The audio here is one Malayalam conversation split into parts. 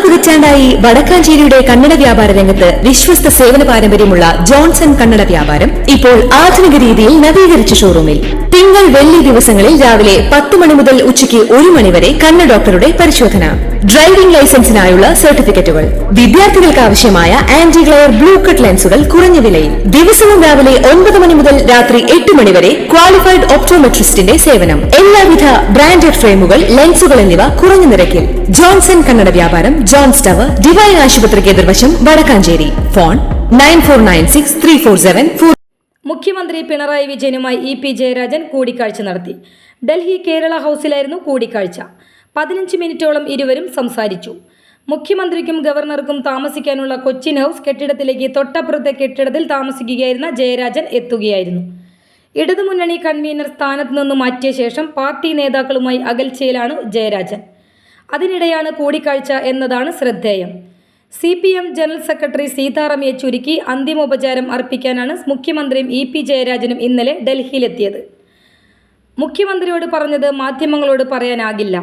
പതിറ്റാണ്ടായി വടക്കാഞ്ചേരിയുടെ കന്നഡ വ്യാപാര രംഗത്ത് വിശ്വസ്ത സേവന പാരമ്പര്യമുള്ള ജോൺസൺ കന്നഡ വ്യാപാരം ഇപ്പോൾ ആധുനിക രീതിയിൽ നവീകരിച്ച ഷോറൂമിൽ തിങ്കൾ വെള്ളി ദിവസങ്ങളിൽ രാവിലെ 10 മണി മുതൽ ഉച്ചയ്ക്ക് 1 മണി വരെ കണ്ണ് ഡോക്ടറുടെ പരിശോധന, ഡ്രൈവിംഗ് ലൈസൻസിനായുള്ള സർട്ടിഫിക്കറ്റുകൾ, വിദ്യാർത്ഥികൾക്ക് ആവശ്യമായ ആന്റി ഗ്ലെയർ ബ്ലൂ കട്ട് ലെൻസുകൾ കുറഞ്ഞ വിലയിൽ, ദിവസവും രാവിലെ 9 മണി മുതൽ രാത്രി 8 മണി വരെ ക്വാളിഫൈഡ് ഒപ്റ്റോമെട്രിസ്റ്റിന്റെ സേവനം, എല്ലാവിധ ബ്രാൻഡഡ് ഫ്രെയിമുകൾ, ലെൻസുകൾ എന്നിവ കുറഞ്ഞ നിരക്കിൽ. ജോൺസൺ കന്നഡ വ്യാപാരം, ജോൺസ് ടവർ, ഡിവൈൻ ആശുപത്രിക്ക് എതിർവശം, വടക്കാഞ്ചേരി. ഫോൺ 94963474. മുഖ്യമന്ത്രി പിണറായി വിജയനുമായി ഇ.പി. ജയരാജൻ കൂടിക്കാഴ്ച നടത്തി. ഡൽഹി കേരള ഹൗസിലായിരുന്നു കൂടിക്കാഴ്ച. 15 മിനിറ്റോളം ഇരുവരും സംസാരിച്ചു. മുഖ്യമന്ത്രിക്കും ഗവർണർക്കും താമസിക്കാനുള്ള കൊച്ചിൻ ഹൗസ് കെട്ടിടത്തിലേക്ക് തൊട്ടപ്പുറത്തെ കെട്ടിടത്തിൽ താമസിക്കുകയായിരുന്ന ജയരാജൻ എത്തുകയായിരുന്നു. ഇടതുമുന്നണി കൺവീനർ സ്ഥാനത്ത് നിന്ന് മാറ്റിയ ശേഷം പാർട്ടി നേതാക്കളുമായി അകൽച്ചയിലാണ് ജയരാജൻ. അതിനിടെയാണ് കൂടിക്കാഴ്ച എന്നതാണ് ശ്രദ്ധേയം. CPM ജനറൽ സെക്രട്ടറി സീതാറാം യെച്ചൂരിക്ക് അന്തിമോപചാരം അർപ്പിക്കാനാണ് മുഖ്യമന്ത്രിയും ഇ.പി. ജയരാജനും ഇന്നലെ ഡൽഹിയിലെത്തിയത്. മുഖ്യമന്ത്രിയോട് പറഞ്ഞത് മാധ്യമങ്ങളോട് പറയാനാകില്ല.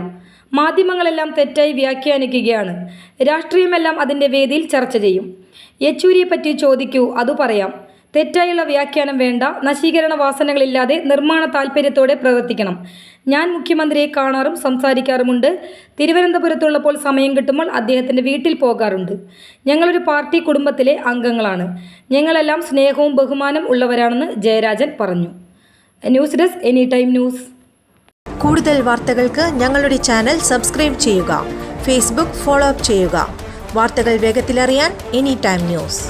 മാധ്യമങ്ങളെല്ലാം തെറ്റായി വ്യാഖ്യാനിക്കുകയാണ്. രാഷ്ട്രീയമെല്ലാം അതിൻ്റെ വേദിയിൽ ചർച്ച ചെയ്യും. യെച്ചൂരിയെപ്പറ്റി ചോദിക്കൂ, അതു പറയാം. തെറ്റായുള്ള വ്യാഖ്യാനം വേണ്ട. നശീകരണ വാസനകളില്ലാതെ നിർമ്മാണ താൽപ്പര്യത്തോടെ പ്രവർത്തിക്കണം. ഞാൻ മുഖ്യമന്ത്രിയെ കാണാറും സംസാരിക്കാറുമുണ്ട്. തിരുവനന്തപുരത്തുള്ളപ്പോൾ സമയം കിട്ടുമ്പോൾ അദ്ദേഹത്തിൻ്റെ വീട്ടിൽ പോകാറുണ്ട്. ഞങ്ങളൊരു പാർട്ടി കുടുംബത്തിലെ അംഗങ്ങളാണ്. ഞങ്ങളെല്ലാം സ്നേഹവും ബഹുമാനം ഉള്ളവരാണെന്ന് ജയരാജൻ പറഞ്ഞു. News desk any time news. കൂടുതൽ വാർത്തകൾക്ക് ഞങ്ങളുടെ ചാനൽ സബ്സ്ക്രൈബ് ചെയ്യുക. ഫേസ്ബുക്ക് ഫോളോ അപ്പ് ചെയ്യുക. വാർത്തകൾ വേഗത്തിലറിയാൻ എനി ടൈം ന്യൂസ്.